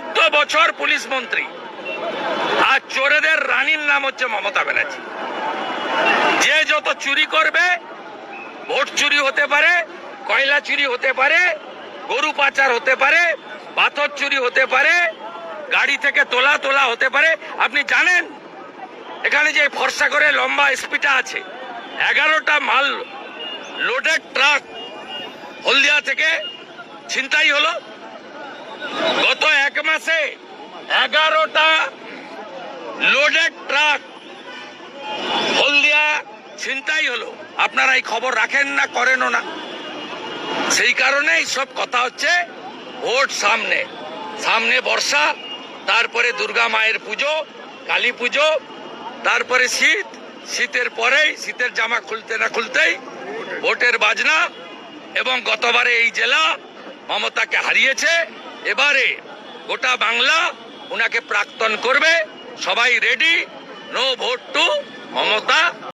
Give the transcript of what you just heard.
14 বছর পুলিশ মন্ত্রী, আর চোরেদের রানীর নাম হচ্ছে মমতা ব্যানার্জি। যে যত চুরি করবে, ভোট চুরি হতে পারে, কয়লা চুরি হতে পারে, গরু পাচার হতে পারে, পাথর চুরি হতে পারে, গাড়ি থেকে তোলা হতে পারে। আপনি জানেন এখানে যে ফর্সা করে লম্বা এসপিটা আছে, 11টা মাল লোডেড ট্রাক হলদিয়া থেকে ছিনতাই হলো। গত 1 মাসে 11টা লোডেড ট্রাক হলদিয়া ছিনতাই হলো। আপনারা এই খবর রাখেন না, করেনও না। সেই কারণেই সব কথা হচ্ছে ভোট সামনে, সামনে বর্ষা, তারপরে দুর্গা মায়ের পুজো, কালী পুজো, তারপরে শীত, শীতের পরেই শীতের জামা খুলতে না খুলতেই ভোটের বাজনা। এবং গতবারে এই জেলা মমতাকে হারিয়েছে, এবারে গোটা বাংলা ওনাকে প্রাক্তন করবে। সবাই ready, no vote to Mamata.